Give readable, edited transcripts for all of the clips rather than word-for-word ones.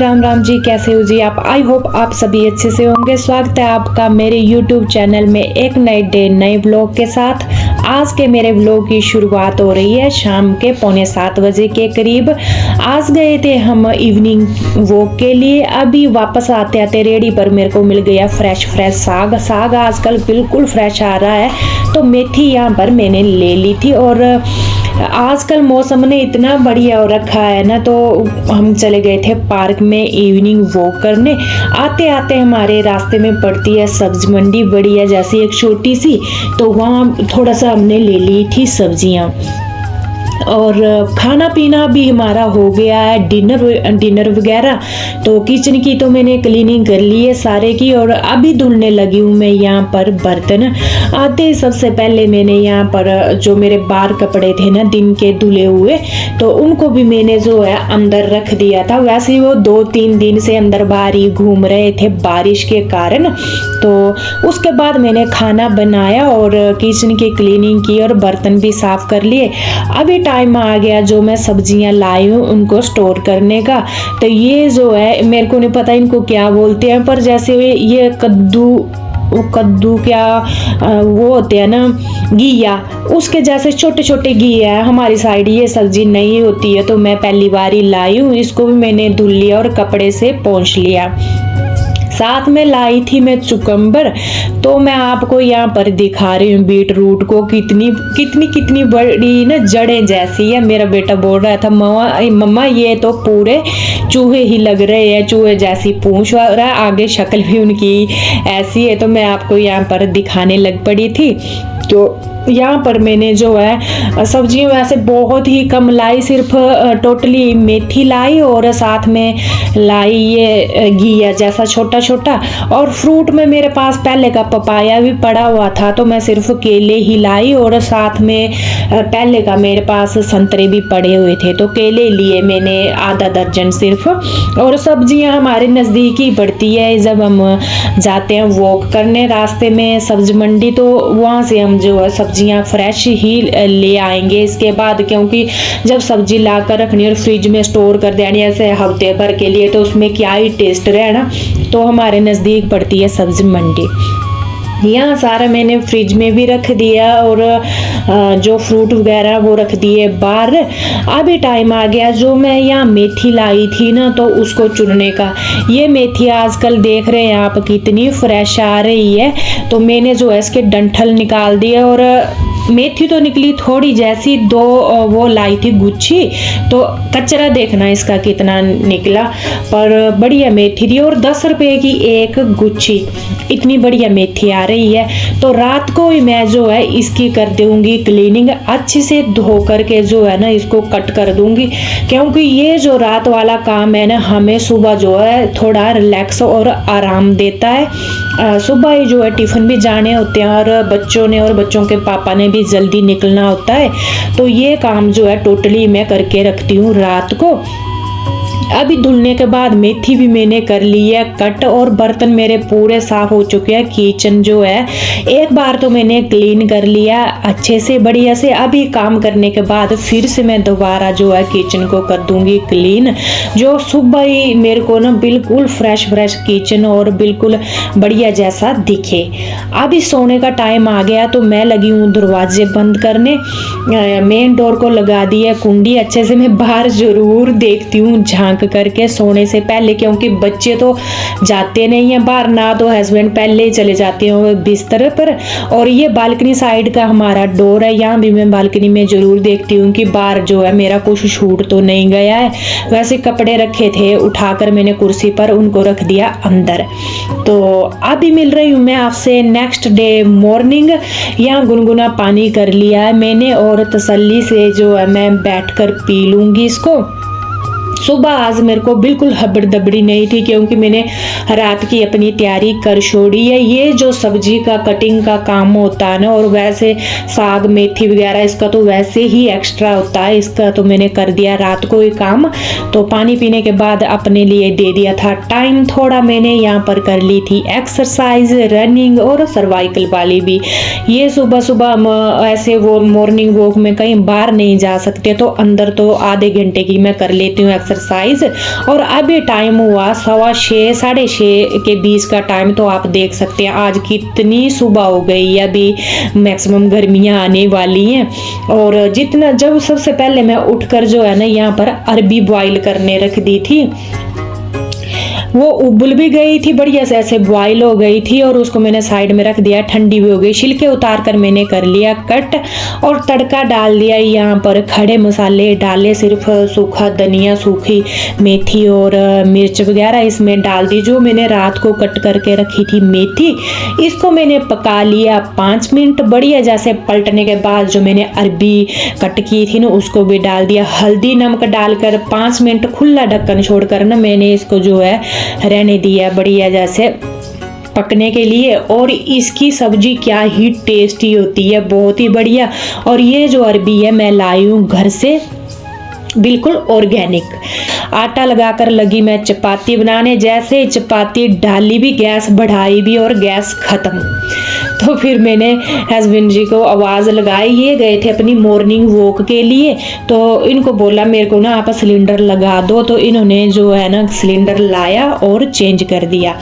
राम राम जी, कैसे हो जी आप। आई होप आप सभी अच्छे से होंगे। स्वागत है आपका मेरे यूट्यूब चैनल में एक नए डे नए ब्लॉग के साथ। आज के मेरे ब्लॉग की शुरुआत हो रही है शाम के 6:45 बजे के करीब। आज गए थे हम इवनिंग वॉक के लिए। अभी वापस आते आते रेडी पर मेरे को मिल गया फ्रेश साग आजकल बिल्कुल फ्रेश आ रहा है, तो मेथी यहाँ पर मैंने ले ली थी। और आजकल मौसम ने इतना बढ़िया हो रखा है ना, तो हम चले गए थे पार्क में इवनिंग वॉक करने। आते आते हमारे रास्ते में पड़ती है सब्जी मंडी, बढ़िया जैसी एक छोटी सी, तो वहाँ थोड़ा सा हमने ले ली थी सब्जियाँ। और खाना पीना भी हमारा हो गया है, डिनर वगैरह। तो किचन की तो मैंने क्लीनिंग कर ली है सारे की, और अभी धुलने लगी हूँ मैं यहाँ पर बर्तन। आते ही सबसे पहले मैंने यहाँ पर जो मेरे बाहर कपड़े थे ना दिन के धुले हुए, तो उनको भी मैंने जो है अंदर रख दिया था। वैसे वो 2-3 दिन से अंदर बाहर ही घूम रहे थे बारिश के कारण। तो उसके बाद मैंने खाना बनाया और किचन की क्लीनिंग की और बर्तन भी साफ कर लिए। अभी टाइम आ गया जो मैं सब्जियां लाई हूँ उनको स्टोर करने का। तो ये जो है मेरे को नहीं पता इनको क्या बोलते हैं, पर जैसे ये कद्दू क्या वो होते हैं ना, घिया, उसके जैसे छोटे छोटे घिया है। हमारी साइड ये सब्जी नहीं होती है, तो मैं पहली बार ही लाई हूँ। इसको भी मैंने धुल लिया और कपड़े से पोंछ लिया। साथ में लाई थी मैं चुकंबर, तो मैं आपको यहाँ पर दिखा रही हूँ बीट रूट को। कितनी बड़ी ना जड़ें जैसी है। मेरा बेटा बोल रहा था मम्मा ये तो पूरे चूहे ही लग रहे हैं, चूहे जैसी पूंछ रहा है, आगे शक्ल भी उनकी ऐसी है। तो मैं आपको यहाँ पर दिखाने लग पड़ी थी। तो यहाँ पर मैंने जो है सब्जियों वैसे बहुत ही कम लाई, सिर्फ टोटली मेथी लाई और साथ में लाई ये घिया जैसा छोटा छोटा। और फ्रूट में मेरे पास पहले का पपाया भी पड़ा हुआ था, तो मैं सिर्फ केले ही लाई, और साथ में पहले का मेरे पास संतरे भी पड़े हुए थे, तो केले लिए मैंने आधा दर्जन सिर्फ। और सब्जियां हमारे नज़दीक ही पड़ती है, जब हम जाते हैं वॉक करने रास्ते में सब्जी मंडी, तो वहाँ से हम जो है सब्जियां फ्रेश ही ले आएंगे इसके बाद। क्योंकि जब सब्जी ला कर रखनी और फ्रिज में स्टोर कर देनी ऐसे हफ्ते भर के लिए, तो उसमें क्या ही टेस्ट रहना। तो हमारे नज़दीक पड़ती है सब्जी मंडी। यहाँ सारा मैंने फ्रिज में भी रख दिया, और जो फ्रूट वगैरह वो रख दिए बाहर। अभी टाइम आ गया जो मैं यहाँ मेथी लाई थी ना, तो उसको चुनने का। ये मेथी आजकल देख रहे हैं आप कितनी फ्रेश आ रही है, तो मैंने जो है इसके डंठल निकाल दिए। और मेथी तो निकली थोड़ी जैसी, 2 वो लाई थी गुच्छी, तो कचरा देखना इसका कितना निकला, पर बढ़िया मेथी थी। और 10 रुपए की एक गुच्छी, इतनी बढ़िया मेथी आ रही है। तो रात को ही मैं जो है इसकी कर दूंगी क्लीनिंग, अच्छे से धो करके जो है ना इसको कट कर दूंगी। क्योंकि ये जो रात वाला काम है ना, हमें सुबह जो है थोड़ा रिलैक्स और आराम देता है। सुबह ही जो है टिफिन भी जाने होते हैं, और बच्चों ने और बच्चों के पापा ने भी जल्दी निकलना होता है, तो ये काम जो है टोटली मैं करके रखती हूँ रात को। अभी धुलने के बाद मेथी भी मैंने कर ली है कट, और बर्तन मेरे पूरे साफ हो चुके हैं। किचन जो है एक बार तो मैंने क्लीन कर लिया अच्छे से बढ़िया से। अभी काम करने के बाद फिर से मैं दोबारा जो है किचन को कर दूंगी क्लीन, जो सुबह ही मेरे को ना बिल्कुल फ्रेश किचन और बिल्कुल बढ़िया जैसा दिखे। अभी सोने का टाइम आ गया, तो मैं लगी हूँ दरवाजे बंद करने। मेन डोर को लगा दी है कुंडी अच्छे से। मैं बाहर जरूर देखती हूँ झांक करके सोने से पहले, क्योंकि बच्चे तो जाते नहीं हैं बाहर ना, तो हस्बैंड पहले ही चले जाते हैं बिस्तर पर। और ये बालकनी साइड का हमारा डोर है, यहाँ भी मैं बालकनी में जरूर देखती हूँ कि बाहर जो है मेरा कुछ छूट तो नहीं गया है। वैसे कपड़े रखे थे उठाकर मैंने कुर्सी पर, उनको रख दिया अंदर। तो अभी मिल रही हूँ मैं आपसे नेक्स्ट डे मॉर्निंग। यहाँ गुनगुना पानी कर लिया है मैंने, और तसल्ली से जो है मैं बैठकर पी लूंगी इसको। सुबह आज मेरे को बिल्कुल हबड़ दबड़ी नहीं थी, क्योंकि मैंने रात की अपनी तैयारी कर छोड़ी है। ये जो सब्जी का कटिंग का काम होता है ना, और वैसे साग मेथी वगैरह इसका तो वैसे ही एक्स्ट्रा होता है, इसका तो मैंने कर दिया रात को ही काम। तो पानी पीने के बाद अपने लिए दे दिया था टाइम थोड़ा, मैंने यहाँ पर कर ली थी एक्सरसाइज, रनिंग और सर्वाइकल वाली भी। ये सुबह सुबह ऐसे वो मॉर्निंग वॉक में कहीं बाहर नहीं जा सकते, तो अंदर तो आधे घंटे की मैं कर लेती हूँ एक्सरसाइज। और अभी टाइम हुआ 6:15 6:30 के बीच का टाइम। तो आप देख सकते हैं आज कितनी सुबह हो गई है, अभी मैक्सिमम गर्मियाँ आने वाली हैं। और जितना जब सबसे पहले मैं उठकर जो है ना यहाँ पर अरबी बॉईल करने रख दी थी, वो उबल भी गई थी, बढ़िया से ऐसे बॉईल हो गई थी और उसको मैंने साइड में रख दिया, ठंडी भी हो गई। छिलके उतार कर मैंने कर लिया कट और तड़का डाल दिया। यहाँ पर खड़े मसाले डाले, सिर्फ सूखा धनिया, सूखी मेथी और मिर्च वगैरह इसमें डाल दी, जो मैंने रात को कट करके रखी थी मेथी। इसको मैंने पका लिया 5 मिनट बढ़िया जैसे। पलटने के बाद जो मैंने अरबी कट की थी ना उसको भी डाल दिया, हल्दी नमक डालकर 5 मिनट खुला ढक्कन छोड़कर ना मैंने इसको जो है रहने दिया बढ़िया जैसे पकने के लिए। और इसकी सब्जी क्या ही टेस्टी होती है, बहुत ही बढ़िया। और ये जो अरबी है मैं लाई हूँ घर से, बिल्कुल ऑर्गेनिक। आटा लगाकर लगी मैं चपाती बनाने, जैसे चपाती डाली भी गैस बढ़ाई भी और गैस खत्म। तो फिर मैंने हस्बैंड जी को आवाज़ लगाई, ये गए थे अपनी मॉर्निंग वॉक के लिए, तो इनको बोला मेरे को ना आप सिलेंडर लगा दो। तो इन्होंने जो है ना सिलेंडर लाया और चेंज कर दिया।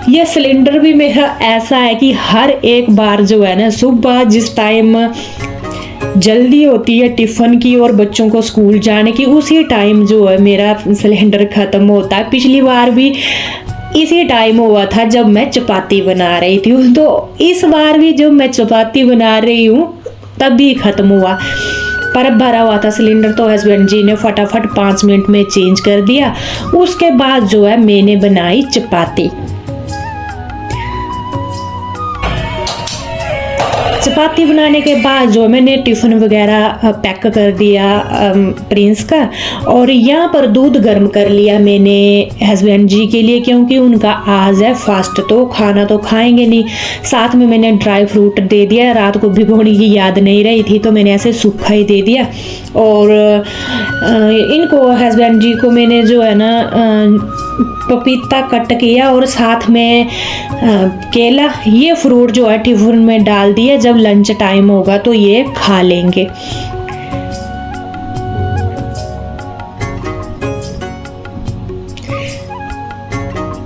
ये सिलेंडर भी मेरा ऐसा है कि हर एक बार जो है ना सुबह जिस टाइम जल्दी होती है टिफ़िन की और बच्चों को स्कूल जाने की, उसी टाइम जो है मेरा सिलेंडर ख़त्म होता है। पिछली बार भी इसी टाइम हुआ था जब मैं चपाती बना रही थी, तो इस बार भी जब मैं चपाती बना रही हूँ तब भी ख़त्म हुआ। पर अब भरा हुआ था सिलेंडर, तो हस्बैंड जी ने फटाफट 5 मिनट में चेंज कर दिया। उसके बाद जो है मैंने बनाई चपाती। चपाती बनाने के बाद जो मैंने टिफ़िन वगैरह पैक कर दिया प्रिंस का। और यहाँ पर दूध गर्म कर लिया मैंने हस्बैंड जी के लिए, क्योंकि उनका आज है फास्ट, तो खाना तो खाएंगे नहीं। साथ में मैंने ड्राई फ्रूट दे दिया, रात को भिगोने की याद नहीं रही थी तो मैंने ऐसे सूखा ही दे दिया। और इनको हस्बैंड जी को मैंने जो है ना पपीता कट किया और साथ में केला, ये फ्रूट जो है टिफिन में डाल दिया, जब लंच टाइम होगा तो ये खा लेंगे।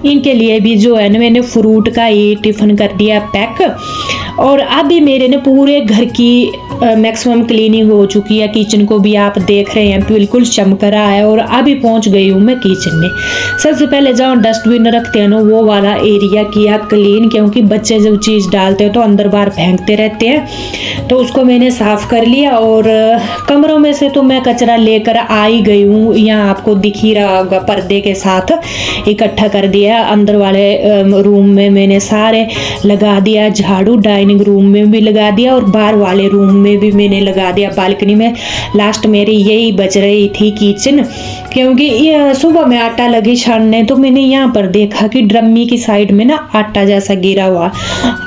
इनके लिए भी जो है ना मैंने फ्रूट का ये टिफिन कर दिया पैक। और अभी मेरे ने पूरे घर की मैक्सिमम क्लीनिंग हो चुकी है। किचन को भी आप देख रहे हैं बिल्कुल चमक रहा है। और अभी पहुंच गई हूँ मैं किचन में। सबसे पहले जहाँ डस्टबिन रखते हैं ना वो वाला एरिया किया क्लीन, क्योंकि बच्चे जब चीज़ डालते हैं तो अंदर बाहर फेंकते रहते हैं, तो उसको मैंने साफ़ कर लिया। और कमरों में से तो मैं कचरा लेकर आ ही गई हूँ, यहाँ आपको दिख ही रहा होगा, पर्दे के साथ इकट्ठा कर दिया। अंदर वाले रूम में मैंने सारे लगा दिया झाड़ू, डाइनिंग रूम में भी लगा दिया और बाहर वाले रूम में भी मैंने लगा दिया। बालकनी में लास्ट मेरी यही बच रही थी किचन, क्योंकि सुबह में आटा लगी छानने तो मैंने यहाँ पर देखा कि ड्रमी की साइड में ना आटा जैसा गिरा हुआ।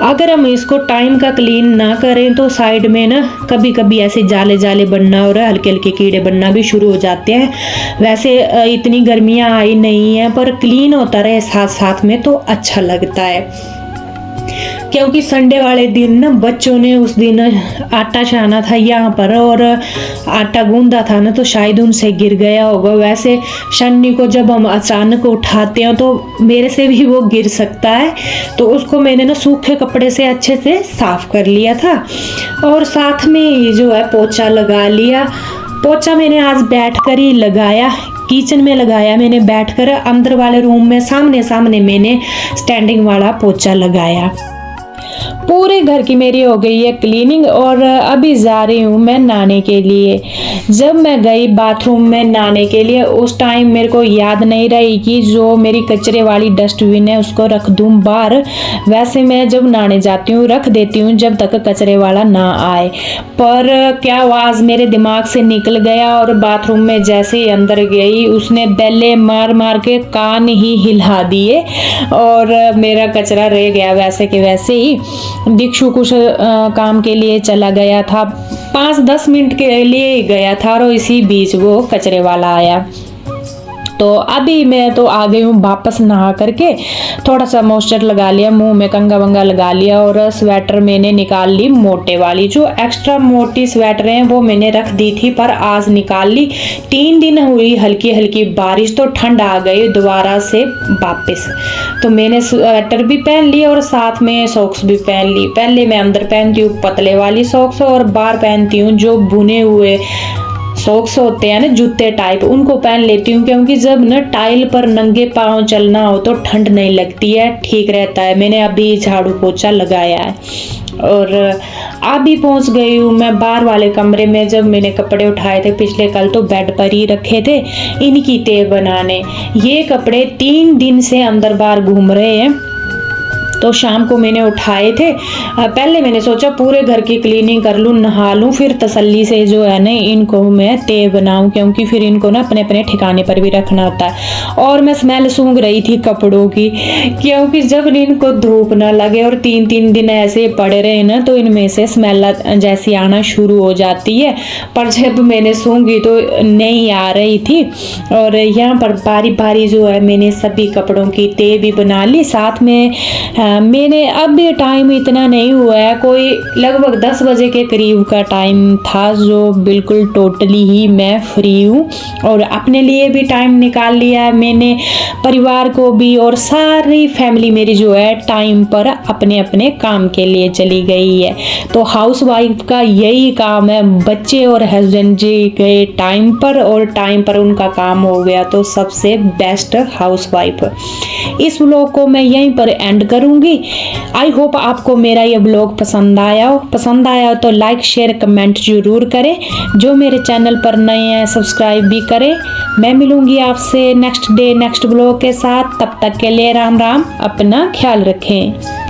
अगर हम इसको टाइम का क्लीन ना करें तो साइड में ना कभी कभी ऐसे जाले जाले बनना और हल्के हल्के कीड़े बनना भी शुरू हो जाते हैं। वैसे इतनी गर्मियाँ आई नहीं है, पर क्लीन होता रहे साथ साथ में तो अच्छा लगता है। क्योंकि संडे वाले दिन ना बच्चों ने उस दिन आटा छाना था यहाँ पर और आटा गूंदा था ना, तो शायद उनसे गिर गया होगा। वैसे शन्नी को जब हम अचानक उठाते हैं तो मेरे से भी वो गिर सकता है, तो उसको मैंने ना सूखे कपड़े से अच्छे से साफ कर लिया था। और साथ में ये जो है पोछा लगा लिया। पोछा मैंने आज बैठकर ही लगाया, किचन में लगाया मैंने बैठकर। अंदर वाले रूम में सामने सामने मैंने स्टैंडिंग वाला पोछा लगाया। पूरे घर की मेरी हो गई है क्लीनिंग और अभी जा रही हूँ मैं नहाने के लिए। जब मैं गई बाथरूम में नहाने के लिए उस टाइम मेरे को याद नहीं रही कि जो मेरी कचरे वाली डस्टबिन है उसको रख दूँ बाहर। वैसे मैं जब नहाने जाती हूँ रख देती हूँ जब तक कचरे वाला ना आए, पर क्या आवाज़ मेरे दिमाग से निकल गया और बाथरूम में जैसे ही अंदर गई उसने बेले मार मार के कान ही हिला दिए और मेरा कचरा रह गया वैसे के वैसे ही। दीक्षु कुछ काम के लिए चला गया था, 5-10 मिनट के लिए गया था और इसी बीच वो कचरे वाला आया। तो अभी मैं तो आ गई हूँ वापस नहा करके, थोड़ा सा मॉइस्चर लगा लिया, मुंह में कंघा वंगा लगा लिया और स्वेटर मैंने निकाल ली मोटे वाली। जो एक्स्ट्रा मोटी स्वेटर हैं वो मैंने रख दी थी पर आज निकाल ली। 3 दिन हुई हल्की हल्की बारिश तो ठंड आ गई दोबारा से वापस। तो मैंने स्वेटर भी पहन ली और साथ में सॉक्स भी पहन ली। पहले मैं अंदर पहनती हूँ पतले वाली सॉक्स और बाहर पहनती हूँ जो बुने हुए सॉक्स होते हैं ना जूते टाइप, उनको पहन लेती हूँ क्योंकि जब ना टाइल पर नंगे पाँव चलना हो तो ठंड नहीं लगती है, ठीक रहता है। मैंने अभी झाड़ू पोछा लगाया है और अभी पहुंच गई हूँ मैं बाहर वाले कमरे में। जब मैंने कपड़े उठाए थे पिछले कल तो बेड पर ही रखे थे इनकी तह बनाने। ये कपड़े 3 दिन से अंदर बाहर घूम रहे हैं तो शाम को मैंने उठाए थे। पहले मैंने सोचा पूरे घर की क्लीनिंग कर लूँ, नहा लूँ, फिर तसल्ली से जो है ना इनको मैं तय बनाऊँ क्योंकि फिर इनको ना अपने अपने ठिकाने पर भी रखना होता है। और मैं स्मेल सूंघ रही थी कपड़ों की क्योंकि जब इनको धूप ना लगे और 3-3 दिन ऐसे पड़े रहे ना तो इनमें से स्मेल जैसी आना शुरू हो जाती है। पर जब मैंने सूंघी तो नहीं आ रही थी। और यहाँ पर बारी बारी जो है मैंने सभी कपड़ों की तय भी बना ली। साथ में मैंने अब भी टाइम इतना नहीं हुआ है, कोई लगभग 10 बजे के करीब का टाइम था जो बिल्कुल टोटली ही मैं फ्री हूँ और अपने लिए भी टाइम निकाल लिया है मैंने, परिवार को भी, और सारी फैमिली मेरी जो है टाइम पर अपने अपने काम के लिए चली गई है। तो हाउस वाइफ का यही काम है, बच्चे और हस्बैंड जी गए टाइम पर और टाइम पर उनका काम हो गया तो सबसे बेस्ट हाउस वाइफ। इस व्लॉग को मैं यहीं पर एंड करूँगी। आई होप आपको मेरा ये ब्लॉग पसंद आया हो तो लाइक शेयर कमेंट जरूर करें। जो मेरे चैनल पर नए हैं सब्सक्राइब भी करें। मैं मिलूंगी आपसे नेक्स्ट डे नेक्स्ट ब्लॉग के साथ, तब तक के लिए राम राम, अपना ख्याल रखें।